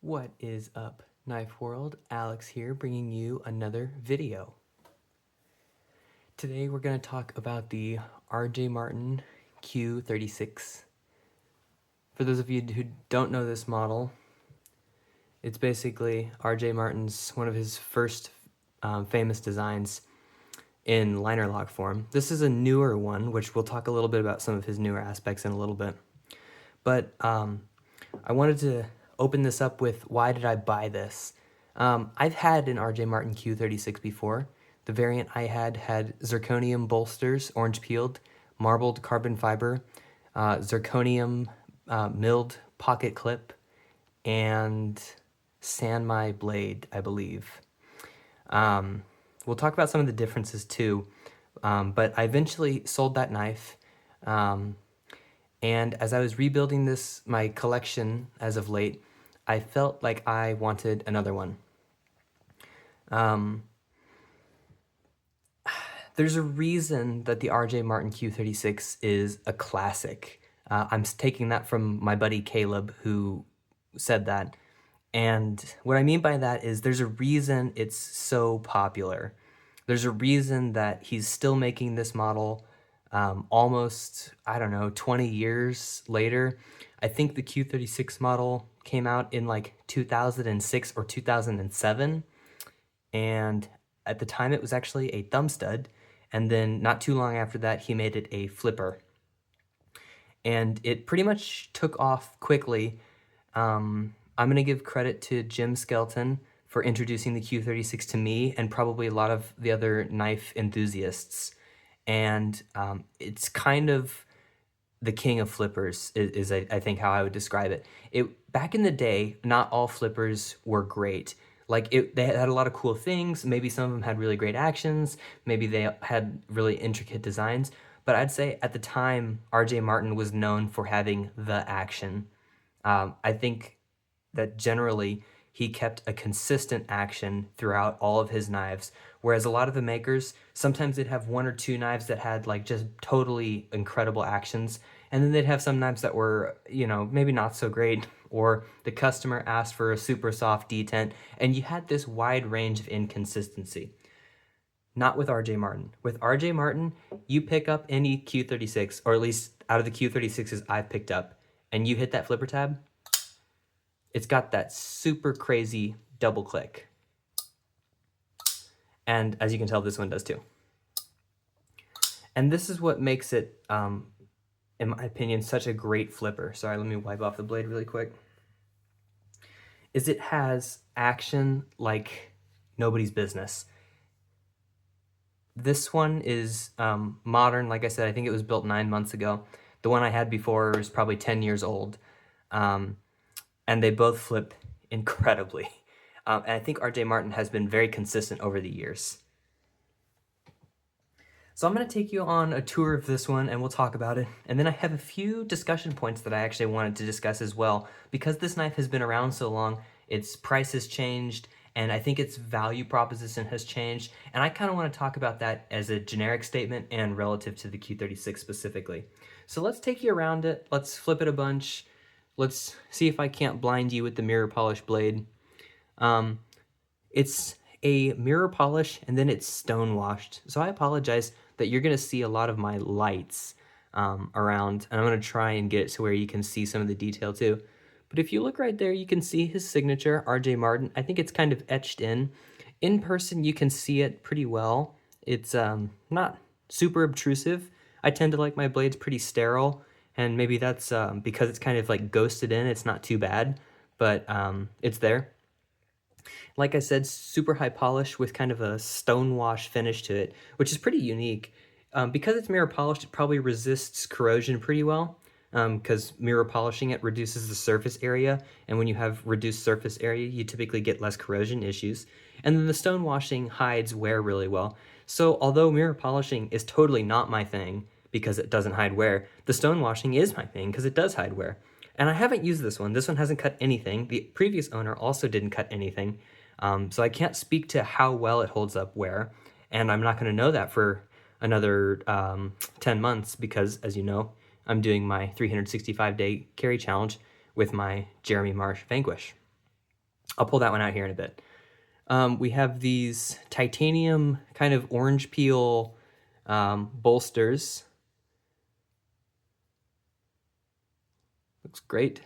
What is up, Knife World? Alex here, bringing you another video. Today we're going to talk about the RJ Martin Q36. For those of you who don't know this model, it's basically RJ Martin's one of his first famous designs in liner lock form. This is a newer one, which we'll talk a little bit about some of his newer aspects in a little bit. But I wanted to open this up with, why did I buy this? I've had an RJ Martin Q36 before. The variant I had zirconium bolsters, orange peeled, marbled carbon fiber, zirconium milled pocket clip, and Sanmai blade, I believe. We'll talk about some of the differences too, but I eventually sold that knife. And as I was rebuilding my collection as of late, I felt like I wanted another one. There's a reason that the RJ Martin Q36 is a classic. I'm taking that from my buddy Caleb, who said that. And what I mean by that is there's a reason it's so popular. There's a reason that he's still making this model almost, 20 years later. I think the Q36 model came out in like 2006 or 2007. And at the time it was actually a thumb stud. And then not too long after that, he made it a flipper. And it pretty much took off quickly. I'm going to give credit to Jim Skelton for introducing the Q36 to me and probably a lot of the other knife enthusiasts. And it's kind of the king of flippers is I think how I would describe it. Back in the day, not all flippers were great. Like they had a lot of cool things. Maybe some of them had really great actions. Maybe they had really intricate designs. But I'd say at the time, RJ Martin was known for having the action. I think that generally he kept a consistent action throughout all of his knives. Whereas a lot of the makers, sometimes they'd have one or two knives that had like just totally incredible actions. And then they'd have some knives that were, maybe not so great, or the customer asked for a super soft detent, and you had this wide range of inconsistency. Not with RJ Martin. With RJ Martin, you pick up any Q36, or at least out of the Q36s I've picked up, and you hit that flipper tab, it's got that super crazy double click. And as you can tell, this one does too. And this is what makes it, in my opinion, such a great flipper. Sorry, let me wipe off the blade really quick. Is it has action like nobody's business. This one is modern. Like I said, I think it was built 9 months ago. The one I had before was probably 10 years old. And they both flip incredibly. And I think RJ Martin has been very consistent over the years. So I'm going to take you on a tour of this one and we'll talk about it. And then I have a few discussion points that I actually wanted to discuss as well. Because this knife has been around so long, its price has changed, and I think its value proposition has changed. And I kind of want to talk about that as a generic statement and relative to the Q36 specifically. So let's take you around it. Let's flip it a bunch. Let's see if I can't blind you with the mirror polish blade. It's a mirror polish and then it's stone washed. So I apologize that you're going to see a lot of my lights around, and I'm going to try and get it to where you can see some of the detail too. But if you look right there, you can see his signature, RJ Martin. I think it's kind of etched in. In person, you can see it pretty well. It's not super obtrusive. I tend to like my blades pretty sterile, and maybe that's because it's kind of like ghosted in. It's not too bad, but it's there. Like I said, super high polish with kind of a stone wash finish to it, which is pretty unique. Because it's mirror polished, it probably resists corrosion pretty well, because mirror polishing it reduces the surface area, and when you have reduced surface area, you typically get less corrosion issues. And then the stone washing hides wear really well. So although mirror polishing is totally not my thing because it doesn't hide wear, the stone washing is my thing because it does hide wear. And I haven't used this one. This one hasn't cut anything. The previous owner also didn't cut anything. So I can't speak to how well it holds up wear, and I'm not going to know that for another 10 months because, as you know, I'm doing my 365-day carry challenge with my Jeremy Marsh Vanquish. I'll pull that one out here in a bit. We have these titanium kind of orange peel bolsters. Looks great.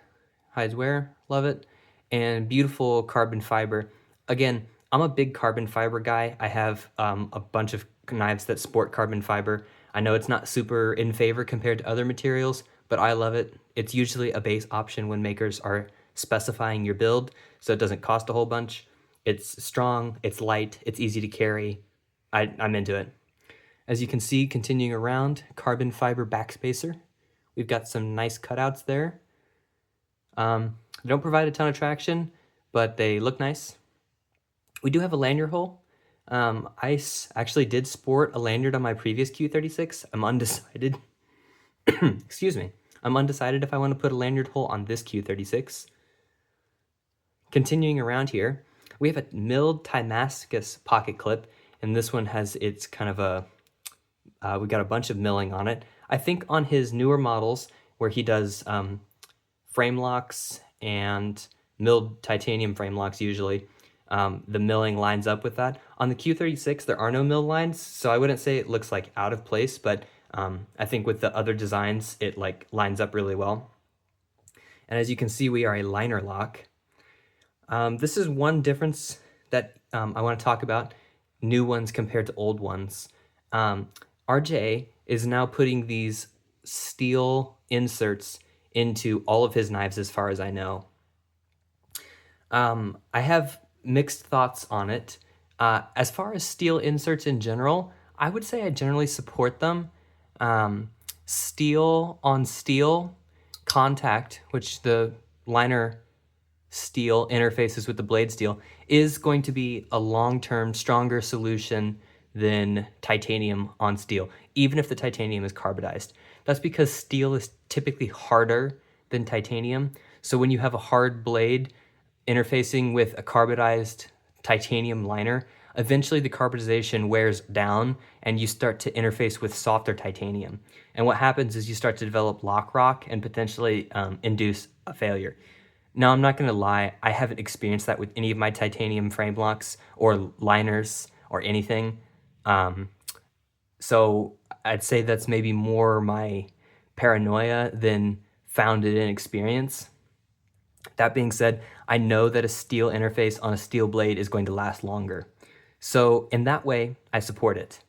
Hides wear, love it. And beautiful carbon fiber. Again, I'm a big carbon fiber guy. I have a bunch of knives that sport carbon fiber. I know it's not super in favor compared to other materials, but I love it. It's usually a base option when makers are specifying your build, so it doesn't cost a whole bunch. It's strong, it's light, it's easy to carry. I'm into it. As you can see, continuing around, carbon fiber backspacer. We've got some nice cutouts there. They don't provide a ton of traction, but they look nice. We do have a lanyard hole. I actually did sport a lanyard on my previous Q36. I'm undecided. Excuse me. I'm undecided if I want to put a lanyard hole on this Q36. Continuing around here, we have a milled Damascus pocket clip, and this one has its kind of a, we got a bunch of milling on it. I think on his newer models, where he does frame locks and milled titanium frame locks usually, the milling lines up with that. On the Q36, there are no mill lines, so I wouldn't say it looks like out of place, but I think with the other designs, it like lines up really well. And as you can see, we are a liner lock. This is one difference that I want to talk about, new ones compared to old ones. RJ is now putting these steel inserts into all of his knives as far as I know. I have mixed thoughts on it. As far as steel inserts in general, I would say I generally support them. Steel on steel contact, which the liner steel interfaces with the blade steel, is going to be a long-term, stronger solution than titanium on steel, even if the titanium is carbonized. That's because steel is typically harder than titanium. So when you have a hard blade interfacing with a carbonized titanium liner, eventually the carbonization wears down and you start to interface with softer titanium. And what happens is you start to develop lock rock and potentially induce a failure. Now, I'm not going to lie, I haven't experienced that with any of my titanium frame locks or liners or anything. So I'd say that's maybe more my paranoia than founded in experience. That being said, I know that a steel interface on a steel blade is going to last longer. So in that way, I support it.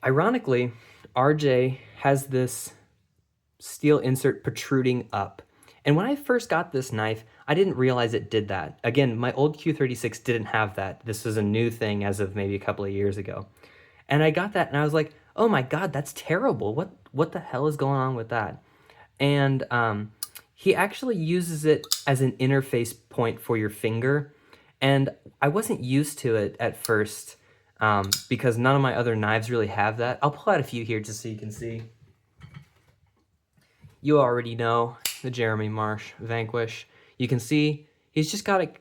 Ironically, RJ has this steel insert protruding up. And when I first got this knife, I didn't realize it did that. Again, my old Q36 didn't have that. This was a new thing as of maybe a couple of years ago. And I got that and I was like, oh my God, that's terrible. What the hell is going on with that? And he actually uses it as an interface point for your finger. And I wasn't used to it at first because none of my other knives really have that. I'll pull out a few here just so you can see. You already know the Jeremy Marsh Vanquish. You can see he's just got it.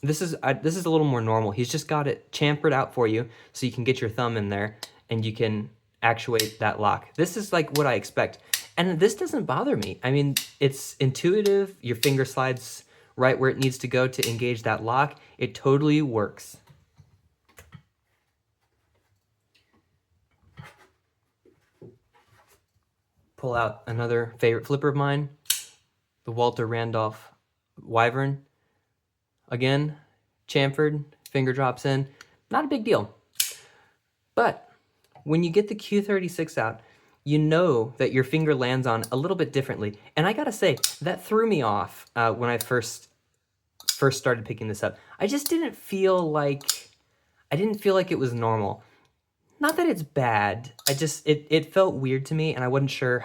This is a little more normal. He's just got it chamfered out for you so you can get your thumb in there and you can actuate that lock. This is like what I expect. And this doesn't bother me. I mean, it's intuitive. Your finger slides right where it needs to go to engage that lock. It totally works. Pull out another favorite flipper of mine, the Walter Randolph Wyvern. Again, chamfered, finger drops in, not a big deal. But when you get the Q36 out, you know that your finger lands on a little bit differently. And I gotta say, that threw me off when I first started picking this up. I just didn't feel like, it was normal. Not that it's bad, it felt weird to me and I wasn't sure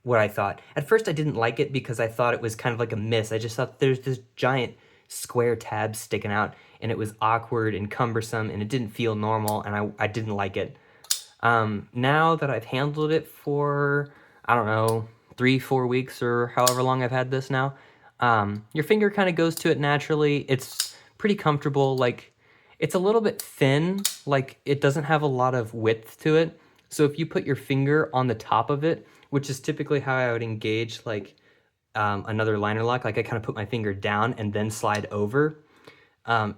what I thought. At first I didn't like it because I thought it was kind of like a miss. I just thought there's this giant square tab sticking out and it was awkward and cumbersome and it didn't feel normal and I didn't like it. Now that I've handled it for, I don't know, 3-4 weeks or however long I've had this now, your finger kind of goes to it naturally. It's pretty comfortable. Like, it's a little bit thin, like it doesn't have a lot of width to it. So if you put your finger on the top of it, which is typically how I would engage like another liner lock, like I kind of put my finger down and then slide over.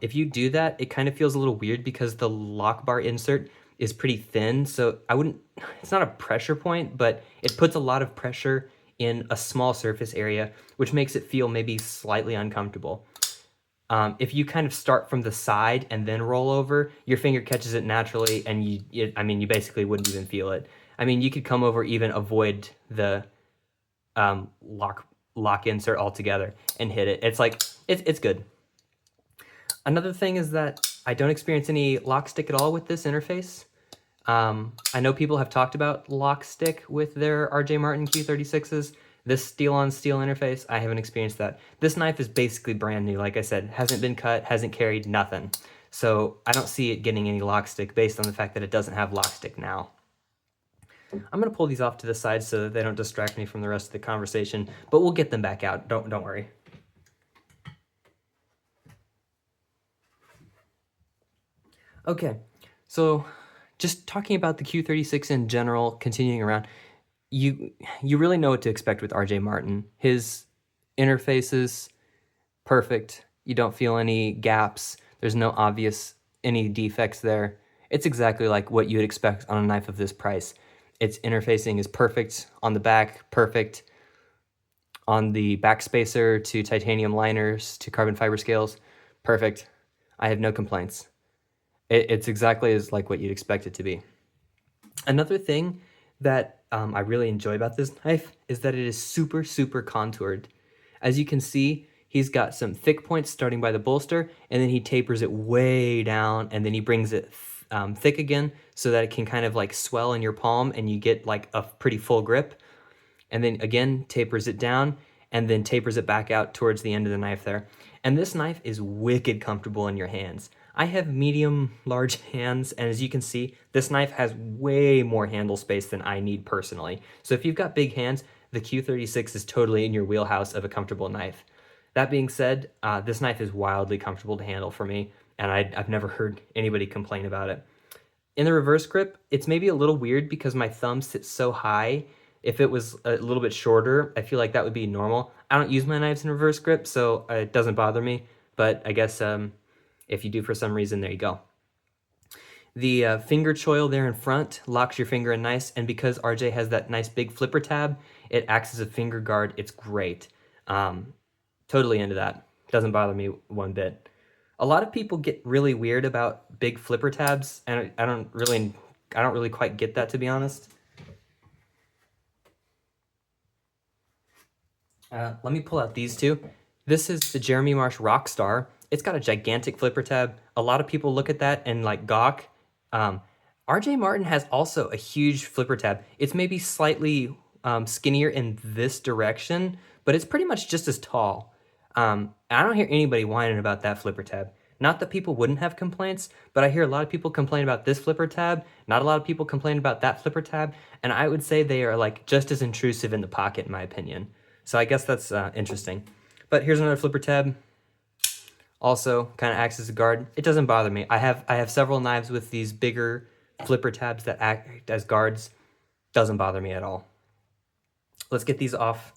If you do that, it kind of feels a little weird because the lock bar insert is pretty thin. So I wouldn't, it's not a pressure point, but it puts a lot of pressure in a small surface area, which makes it feel maybe slightly uncomfortable. If you kind of start from the side and then roll over, your finger catches it naturally, and you basically wouldn't even feel it. I mean, you could come over, even avoid the lock insert altogether and hit it. It's like, it's good. Another thing is that I don't experience any lock stick at all with this interface. I know people have talked about lock stick with their RJ Martin Q36s. This steel-on-steel interface, I haven't experienced that. This knife is basically brand new, like I said. Hasn't been cut, hasn't carried, nothing. So I don't see it getting any lock stick based on the fact that it doesn't have lock stick now. I'm gonna pull these off to the side so that they don't distract me from the rest of the conversation, but we'll get them back out, don't worry. Okay, so just talking about the Q36 in general, continuing around, you really know what to expect with RJ Martin. His interface is perfect. You don't feel any gaps. There's no obvious any defects there. It's exactly like what you'd expect on a knife of this price. Its interfacing is perfect on the back, perfect on the back spacer to titanium liners to carbon fiber scales, perfect. I have no complaints. It's exactly as like what you'd expect it to be. Another thing that I really enjoy about this knife is that it is super, super contoured. As you can see, he's got some thick points starting by the bolster, and then he tapers it way down, and then he brings it thick again so that it can kind of like swell in your palm and you get like a pretty full grip. And then again, tapers it down, and then tapers it back out towards the end of the knife there. And this knife is wicked comfortable in your hands. I have medium large hands, and as you can see, this knife has way more handle space than I need personally. So if you've got big hands, the Q36 is totally in your wheelhouse of a comfortable knife. That being said, this knife is wildly comfortable to handle for me, and I've never heard anybody complain about it. In the reverse grip, it's maybe a little weird because my thumb sits so high. If it was a little bit shorter, I feel like that would be normal. I don't use my knives in reverse grip, so it doesn't bother me, but I guess if you do for some reason, there you go. The finger choil there in front locks your finger in nice, and because RJ has that nice big flipper tab, it acts as a finger guard. It's great. Totally into that. Doesn't bother me one bit. A lot of people get really weird about big flipper tabs, and I don't really quite get that, to be honest. Let me pull out these two. This is the Jeremy Marsh Rockstar. It's got a gigantic flipper tab. A lot of people look at that and like gawk. RJ Martin has also a huge flipper tab. It's maybe slightly skinnier in this direction, but it's pretty much just as tall. I don't hear anybody whining about that flipper tab. Not that people wouldn't have complaints, but I hear a lot of people complain about this flipper tab. Not a lot of people complain about that flipper tab, and I would say they are like just as intrusive in the pocket, in my opinion. So I guess that's interesting. But here's another flipper tab. Also kind of acts as a guard. It doesn't bother me. I have several knives with these bigger flipper tabs that act as guards. Doesn't bother me at all. Let's get these off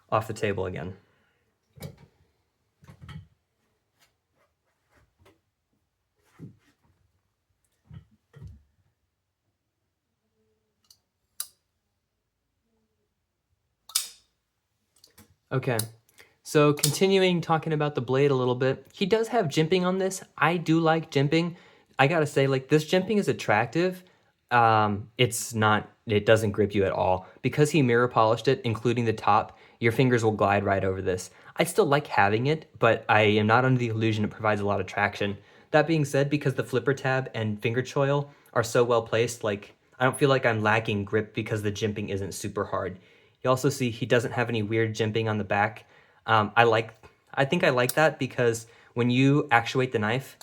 the table again. Okay, so continuing talking about the blade a little bit, he does have jimping on this. I do like jimping. I gotta say, like, this jimping is attractive. It doesn't grip you at all. Because he mirror polished it, including the top, your fingers will glide right over this. I still like having it, but I am not under the illusion it provides a lot of traction. That being said, because the flipper tab and finger choil are so well placed, like, I don't feel like I'm lacking grip because the jimping isn't super hard. You also see he doesn't have any weird jimping on the back. I think I like that because when you actuate the knife,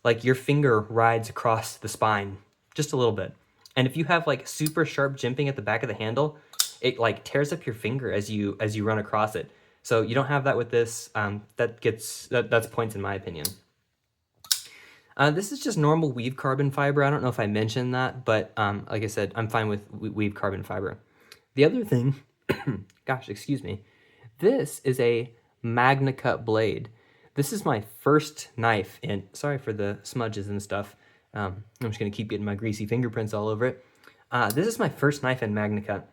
like your finger rides across the spine just a little bit. And if you have like super sharp jimping at the back of the handle, it like tears up your finger as you run across it. So you don't have that with this. That's points in my opinion. This is just normal weave carbon fiber. I don't know if I mentioned that, but like I said, I'm fine with weave carbon fiber. The other thing, gosh, excuse me. This is a Magna Cut blade. This is my first knife in, sorry for the smudges and stuff. I'm just gonna keep getting my greasy fingerprints all over it. This is my first knife in Magna Cut.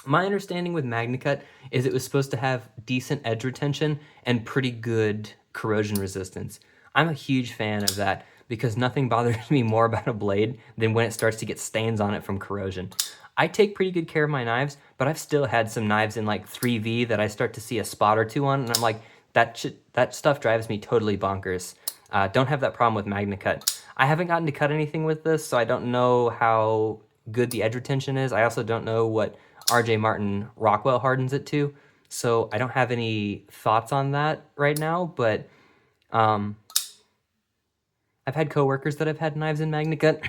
My understanding with Magna Cut is it was supposed to have decent edge retention and pretty good corrosion resistance. I'm a huge fan of that because nothing bothers me more about a blade than when it starts to get stains on it from corrosion. I take pretty good care of my knives, but I've still had some knives in like 3V that I start to see a spot or two on, and I'm like, that stuff drives me totally bonkers. Don't have that problem with Magna Cut. I haven't gotten to cut anything with this, so I don't know how good the edge retention is. I also don't know what RJ Martin Rockwell hardens it to, so I don't have any thoughts on that right now, but I've had coworkers that have had knives in Magna Cut.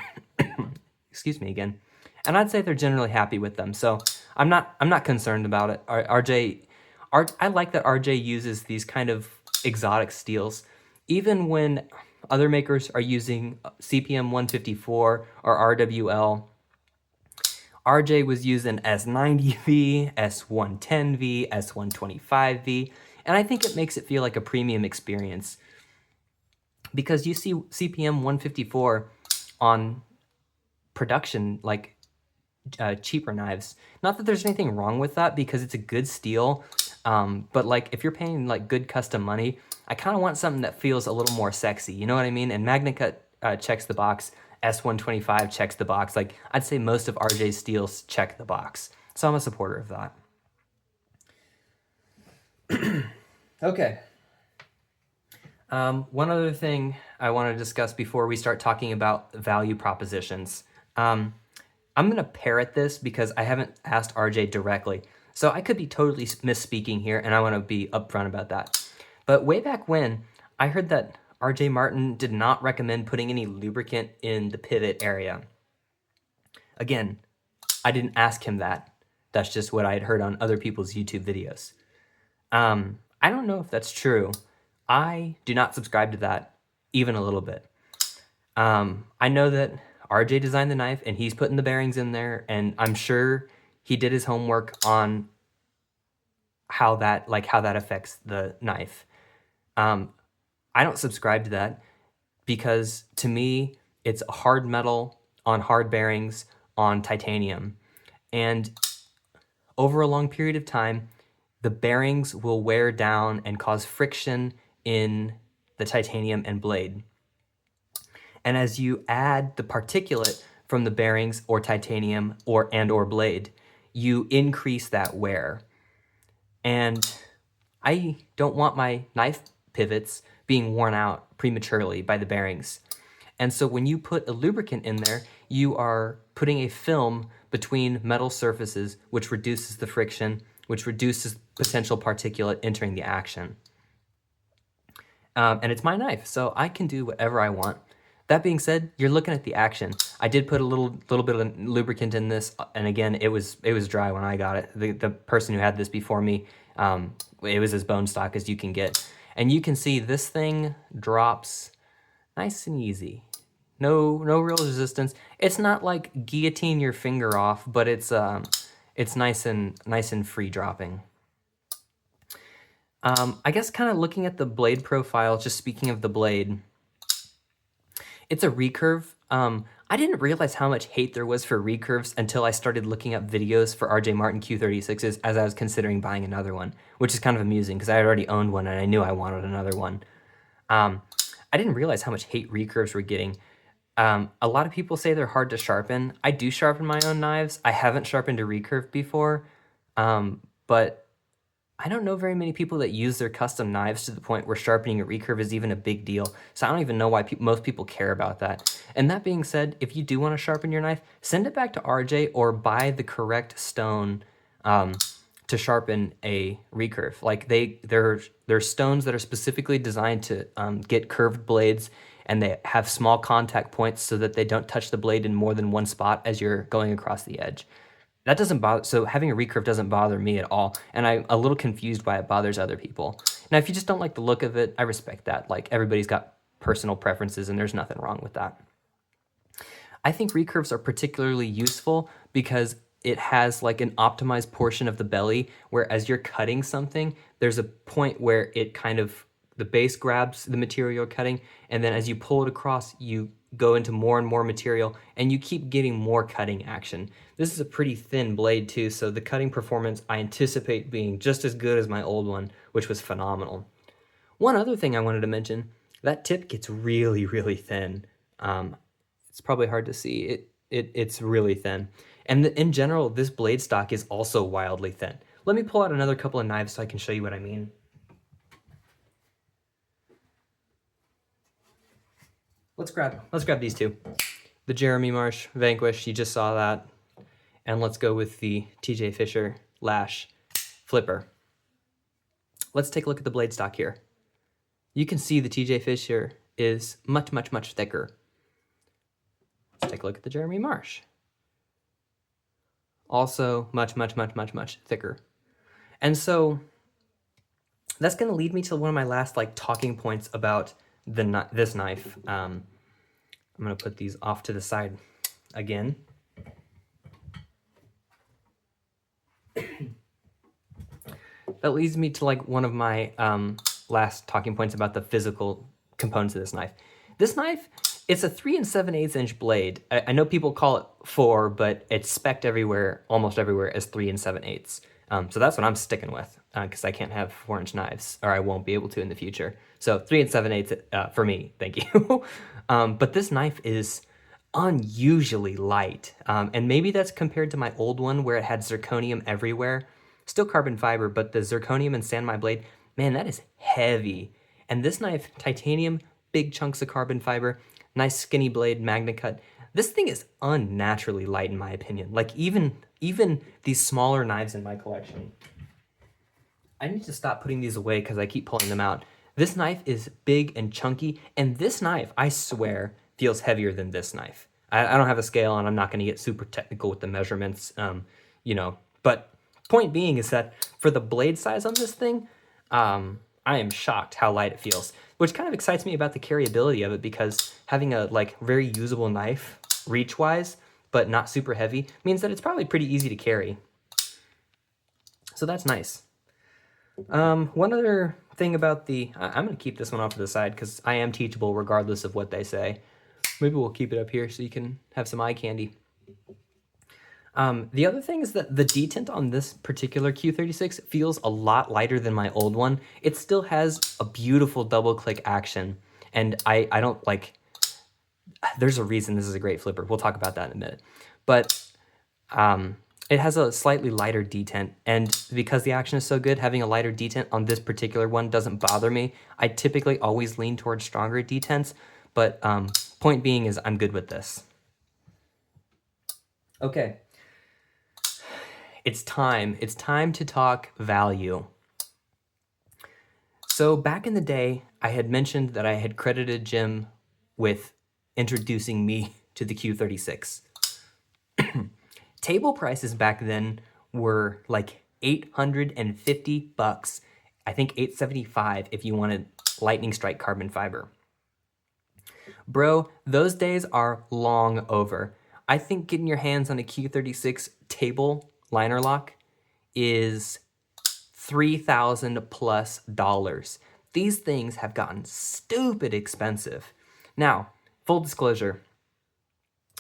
Excuse me again. And I'd say they're generally happy with them, so I'm not concerned about it. I like that RJ uses these kind of exotic steels, even when other makers are using CPM 154 or RWL. RJ was using S90V, S110V, S125V, and I think it makes it feel like a premium experience. Because you see CPM 154 on production, like cheaper knives. Not that there's anything wrong with that because it's a good steel, but like if you're paying like good custom money, I kind of want something that feels a little more sexy, you know what I mean? And Magna Cut checks the box, S125 checks the box. Like I'd say most of RJ's steels check the box. So I'm a supporter of that. Okay. One other thing I want to discuss before we start talking about value propositions. I'm going to parrot this because I haven't asked RJ directly. So I could be totally misspeaking here, and I want to be upfront about that. But way back when, I heard that RJ Martin did not recommend putting any lubricant in the pivot area. Again, I didn't ask him that. That's just what I had heard on other people's YouTube videos. I don't know if that's true. I do not subscribe to that even a little bit. I know that RJ designed the knife and he's putting the bearings in there, and I'm sure he did his homework on how that affects the knife. I don't subscribe to that because to me, it's hard metal on hard bearings on titanium. And over a long period of time, the bearings will wear down and cause friction in the titanium and blade. And as you add the particulate from the bearings or titanium or blade, you increase that wear. And I don't want my knife pivots being worn out prematurely by the bearings. And so when you put a lubricant in there, you are putting a film between metal surfaces, which reduces the friction, which reduces potential particulate entering the action. And it's my knife, so I can do whatever I want. That being said, you're looking at the action. I did put a little bit of lubricant in this, and again, it was dry when I got it. The person who had this before me, it was as bone stock as you can get. And you can see this thing drops nice and easy. No real resistance. It's not like guillotine your finger off, but it's nice and free dropping. I guess kind of looking at the blade profile, just speaking of the blade, it's a recurve. I didn't realize how much hate there was for recurves until I started looking up videos for RJ Martin Q36s as I was considering buying another one, which is kind of amusing because I had already owned one and I knew I wanted another one. I didn't realize how much hate recurves were getting. A lot of people say they're hard to sharpen. I do sharpen my own knives. I haven't sharpened a recurve before, but I don't know very many people that use their custom knives to the point where sharpening a recurve is even a big deal. So I don't even know why most people care about that. And that being said, if you do want to sharpen your knife, send it back to RJ or buy the correct stone to sharpen a recurve. Like they're stones that are specifically designed to get curved blades, and they have small contact points so that they don't touch the blade in more than one spot as you're going across the edge. That doesn't bother, so having a recurve doesn't bother me at all, and I'm a little confused why it bothers other people. Now, if you just don't like the look of it, I respect that. Like, everybody's got personal preferences, and there's nothing wrong with that. I think recurves are particularly useful because it has like an optimized portion of the belly where as you're cutting something, there's a point where it kind of, the base grabs the material you're cutting, and then as you pull it across, you go into more and more material, and you keep getting more cutting action. This is a pretty thin blade too, so the cutting performance I anticipate being just as good as my old one, which was phenomenal. One other thing I wanted to mention, that tip gets really, really thin. It's probably hard to see. It's really thin. And in general, this blade stock is also wildly thin. Let me pull out another couple of knives so I can show you what I mean. Let's grab these two. The Jeremy Marsh Vanquish, you just saw that. And let's go with the TJ Fisher Lash Flipper. Let's take a look at the blade stock here. You can see the TJ Fisher is much, much, much thicker. Let's take a look at the Jeremy Marsh. Also much, much, much, much, much thicker. And so that's going to lead me to one of my last like talking points about this knife. I'm going to put these off to the side again. That leads me to like one of my last talking points about the physical components of this knife. This knife, it's a 3 7/8 inch blade. I know people call it 4, but it's spec'd everywhere, almost everywhere, as 3 7/8. So that's what I'm sticking with, because I can't have 4-inch knives, or I won't be able to in the future. So 3 7/8 for me, thank you. But this knife is unusually light, and maybe that's compared to my old one where it had zirconium everywhere. Still carbon fiber, but the zirconium and San Mai blade, man, that is heavy. And this knife, titanium, big chunks of carbon fiber, nice skinny blade, magna cut. This thing is unnaturally light in my opinion. Like even these smaller knives in my collection. I need to stop putting these away because I keep pulling them out. This knife is big and chunky, and this knife, I swear, feels heavier than this knife. I don't have a scale, and I'm not going to get super technical with the measurements, but point being is that for the blade size on this thing, I am shocked how light it feels, which kind of excites me about the carryability of it, because having a like very usable knife reach-wise, but not super heavy, means that it's probably pretty easy to carry. So that's nice. One other thing about I'm going to keep this one off to the side because I am teachable regardless of what they say. Maybe we'll keep it up here so you can have some eye candy. The other thing is that the detent on this particular Q36 feels a lot lighter than my old one. It still has a beautiful double click action, and I don't like, there's a reason this is a great flipper. We'll talk about that in a minute. But it has a slightly lighter detent, and because the action is so good, having a lighter detent on this particular one doesn't bother me. I typically always lean towards stronger detents, but point being is I'm good with this. Okay. It's time to talk value. So back in the day, I had mentioned that I had credited Jim with introducing me to the Q36. Table prices back then were like $850. I think $875 if you wanted lightning strike carbon fiber. Bro, those days are long over. I think getting your hands on a Q36 table liner lock is $3,000 plus. These things have gotten stupid expensive. Now, full disclosure,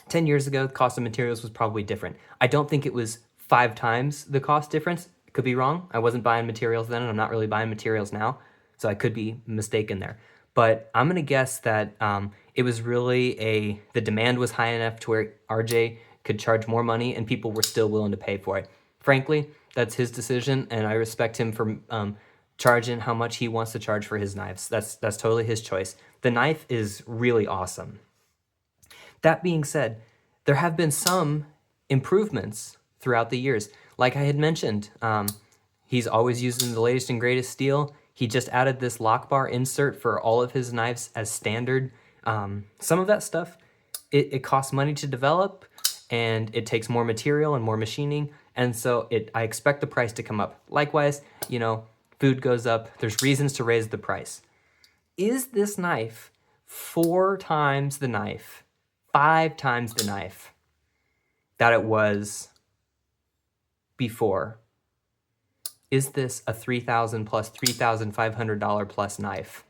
10 years ago, the cost of materials was probably different. I don't think it was 5 times the cost difference. Could be wrong. I wasn't buying materials then, and I'm not really buying materials now, so I could be mistaken there. But I'm gonna guess that it was really the demand was high enough to where RJ could charge more money and people were still willing to pay for it. Frankly, that's his decision, and I respect him for charging how much he wants to charge for his knives. That's totally his choice. The knife is really awesome. That being said, there have been some improvements throughout the years. Like I had mentioned, he's always using the latest and greatest steel. He just added this lock bar insert for all of his knives as standard. Some of that stuff, it costs money to develop, and it takes more material and more machining, and so I expect the price to come up. Likewise, food goes up. There's reasons to raise the price. Is this knife 4 times the knife, 5 times the knife that it was before, is this a $3,000 plus $3,500 plus knife?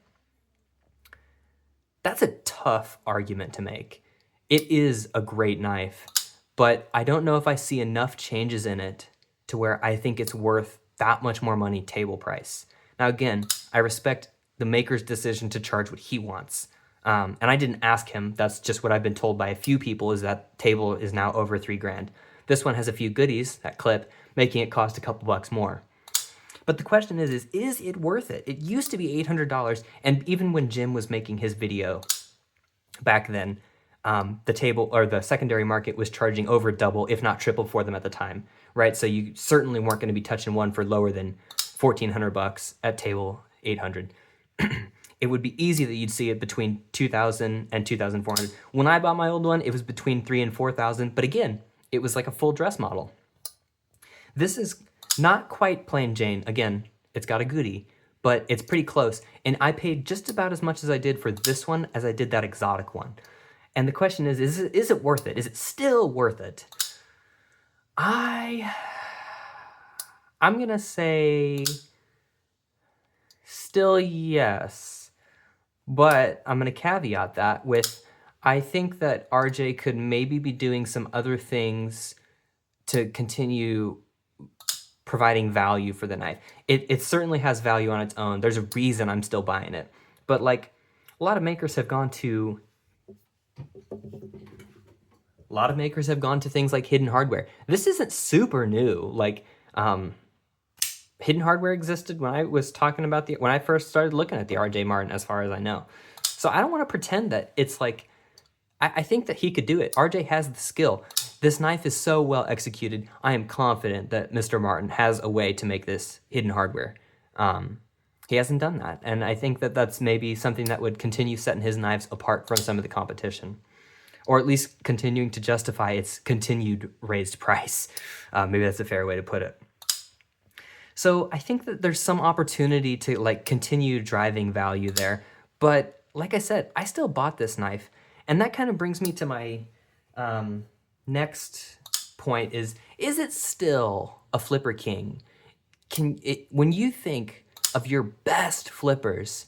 That's a tough argument to make. It is a great knife, but I don't know if I see enough changes in it to where I think it's worth that much more money table price. Now again, I respect the maker's decision to charge what he wants. And I didn't ask him. That's just what I've been told by a few people, is that table is now over $3,000. This one has a few goodies, that clip, making it cost a couple bucks more. But the question is it worth it? It used to be $800, and even when Jim was making his video back then, the table or the secondary market was charging over double, if not triple, for them at the time, right? So you certainly weren't going to be touching one for lower than $1,400 at table 800. It would be easy that you'd see it between $2,000 and $2,400. When I bought my old one, it was between $3,000 and $4,000, but again, it was like a full dress model. This is not quite plain Jane. Again, it's got a goodie, but it's pretty close. And I paid just about as much as I did for this one as I did that exotic one. And the question is it worth it? Is it still worth it? I'm going to say still yes. But I'm going to caveat that with, I think that RJ could maybe be doing some other things to continue providing value for the knife. It certainly has value on its own. There's a reason I'm still buying it. But like a lot of makers have gone to things like hidden hardware. This isn't super new. Like hidden hardware existed when I was talking about when I first started looking at the RJ Martin, as far as I know. So I don't want to pretend that it's like, I think that he could do it. RJ has the skill. This knife is so well executed. I am confident that Mr. Martin has a way to make this hidden hardware. He hasn't done that. And I think that that's maybe something that would continue setting his knives apart from some of the competition, or at least continuing to justify its continued raised price. Maybe that's a fair way to put it. So I think that there's some opportunity to like continue driving value there. But like I said, I still bought this knife. And that kind of brings me to my next point is it still a flipper king? When you think of your best flippers,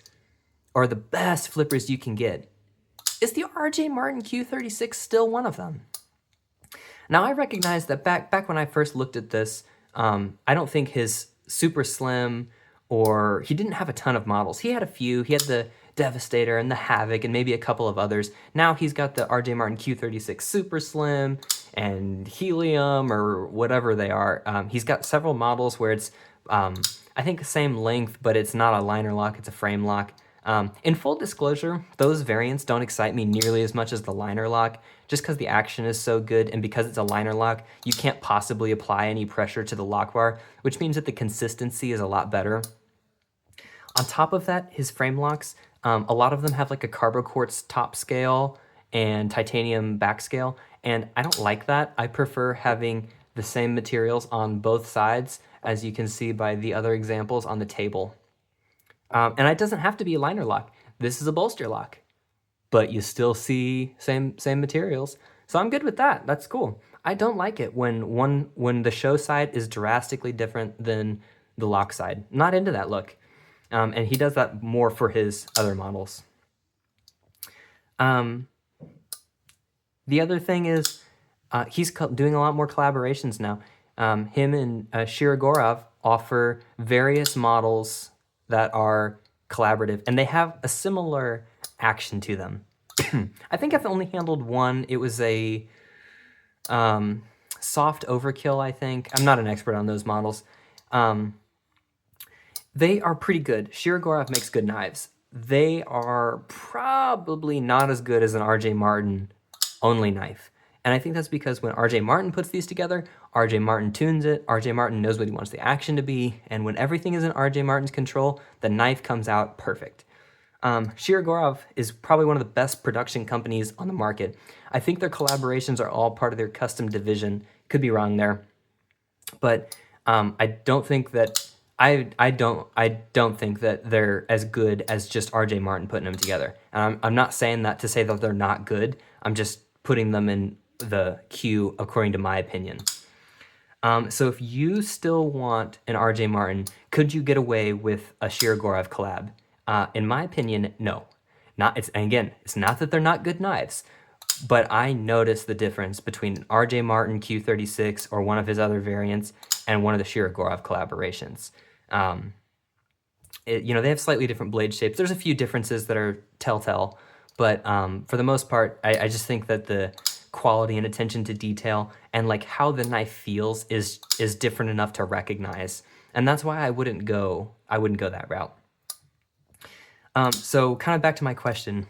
or the best flippers you can get, is the RJ Martin Q36 still one of them? Now I recognize that back when I first looked at this, I don't think his super slim, or he didn't have a ton of models. He had a few. He had the Devastator and the Havoc and maybe a couple of others. Now he's got the RJ Martin Q36 Super Slim and Helium, or whatever they are. He's got several models where it's, I think, the same length, but it's not a liner lock, it's a frame lock. In full disclosure, those variants don't excite me nearly as much as the liner lock, just because the action is so good, and because it's a liner lock, you can't possibly apply any pressure to the lock bar, which means that the consistency is a lot better. On top of that, his frame locks, a lot of them have like a carbo quartz top scale and titanium back scale, and I don't like that. I prefer having the same materials on both sides, as you can see by the other examples on the table. And it doesn't have to be a liner lock. This is a bolster lock, but you still see same materials. So I'm good with that. That's cool. I don't like it when the show side is drastically different than the lock side. Not into that look. And he does that more for his other models. The other thing is he's doing a lot more collaborations now. Him and Shirogorov offer various models that are collaborative, and they have a similar action to them. I think I've only handled one. It was a soft overkill, I think. I'm not an expert on those models. They are pretty good. Shirogorov makes good knives. They are probably not as good as an RJ Martin only knife. And I think that's because when RJ Martin puts these together, RJ Martin tunes it, RJ Martin knows what he wants the action to be, and when everything is in RJ Martin's control, the knife comes out perfect. Shirogorov is probably one of the best production companies on the market. I think their collaborations are all part of their custom division. Could be wrong there. But I don't think that I don't think that they're as good as just RJ Martin putting them together. And I'm not saying that to say that they're not good. I'm just putting them in the queue according to my opinion. So if you still want an RJ Martin, could you get away with a Shirogorov collab? In my opinion, no. And again, it's not that they're not good knives, but I noticed the difference between an RJ Martin Q36 or one of his other variants and one of the Shirogorov collaborations. They have slightly different blade shapes. There's a few differences that are telltale, but for the most part, I just think that the quality and attention to detail and like how the knife feels is different enough to recognize, and that's why I wouldn't go that route. So kind of back to my question,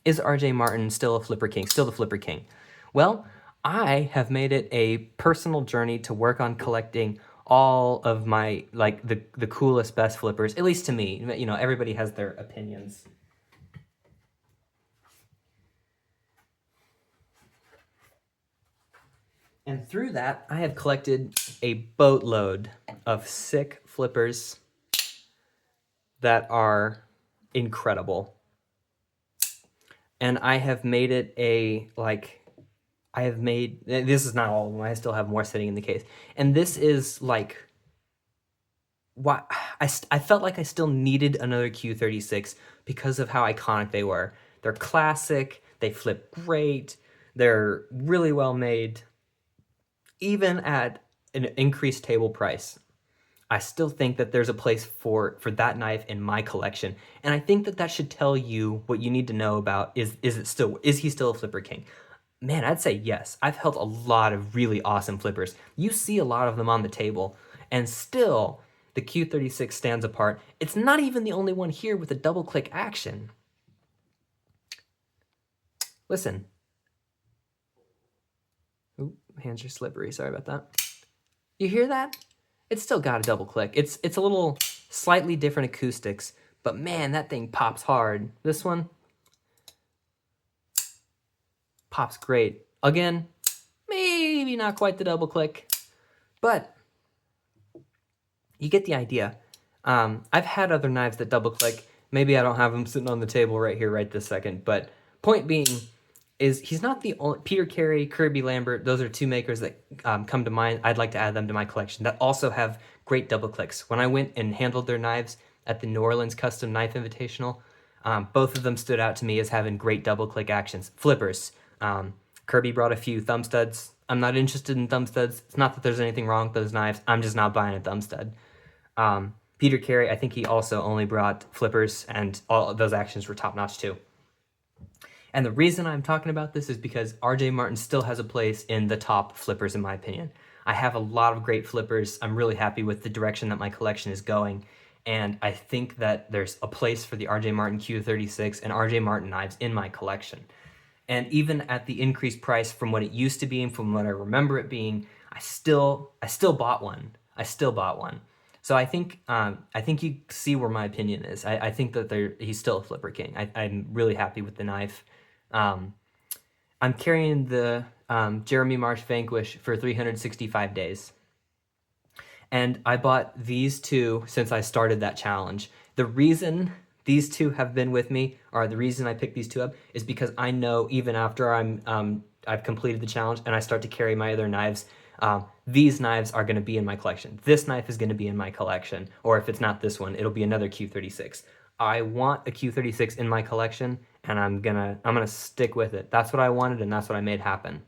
is RJ Martin still a flipper king, still the flipper king? Well, I have made it a personal journey to work on collecting all of my, like, the coolest, best flippers, at least to me. You know, everybody has their opinions. And through that, I have collected a boatload of sick flippers that are incredible. And I have made it this is not all of them, I still have more sitting in the case. And this is like, I felt like I still needed another Q36 because of how iconic they were. They're classic, they flip great, they're really well made. Even at an increased table price, I still think that there's a place for that knife in my collection. And I think that should tell you what you need to know about is he still a flipper king? Man, I'd say yes. I've held a lot of really awesome flippers. You see a lot of them on the table, and still the Q36 stands apart. It's not even the only one here with a double click action. Listen. Ooh, hands are slippery, sorry about that. You hear that? It's still got a double click. It's a little slightly different acoustics, but man, that thing pops hard. This one pops great. Again, maybe not quite the double click, but you get the idea. I've had other knives that double click. Maybe I don't have them sitting on the table right here, right this second, but point being is he's not the only. Peter Carey, Kirby Lambert, those are two makers that come to mind. I'd like to add them to my collection that also have great double clicks. When I went and handled their knives at the New Orleans Custom Knife Invitational, both of them stood out to me as having great double click actions. Flippers. Kirby brought a few thumb studs. I'm not interested in thumb studs. It's not that there's anything wrong with those knives. I'm just not buying a thumb stud. Peter Carey, I think he also only brought flippers, and all of those actions were top notch too. And the reason I'm talking about this is because RJ Martin still has a place in the top flippers, in my opinion. I have a lot of great flippers. I'm really happy with the direction that my collection is going. And I think that there's a place for the RJ Martin Q36 and RJ Martin knives in my collection. And even at the increased price from what it used to be and from what I remember it being, I still bought one. So I think you see where my opinion is. I think that he's still a flipper king. I'm really happy with the knife. I'm carrying the Jeremy Marsh Vanquish for 365 days. And I bought these two since I started that challenge. The reason these two have been with me, or the reason I picked these two up, is because I know even after I've completed the challenge and I start to carry my other knives, these knives are going to be in my collection. This knife is going to be in my collection, or if it's not this one, it'll be another Q36. I want a Q36 in my collection, and I'm gonna stick with it. That's what I wanted, and that's what I made happen.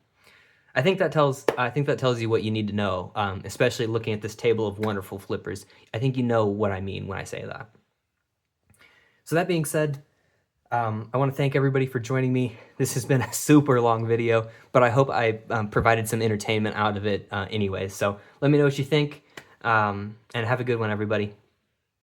I think that tells you what you need to know, especially looking at this table of wonderful flippers. I think you know what I mean when I say that. So that being said, I want to thank everybody for joining me. This has been a super long video, but I hope I provided some entertainment out of it anyway. So let me know what you think, and have a good one, everybody.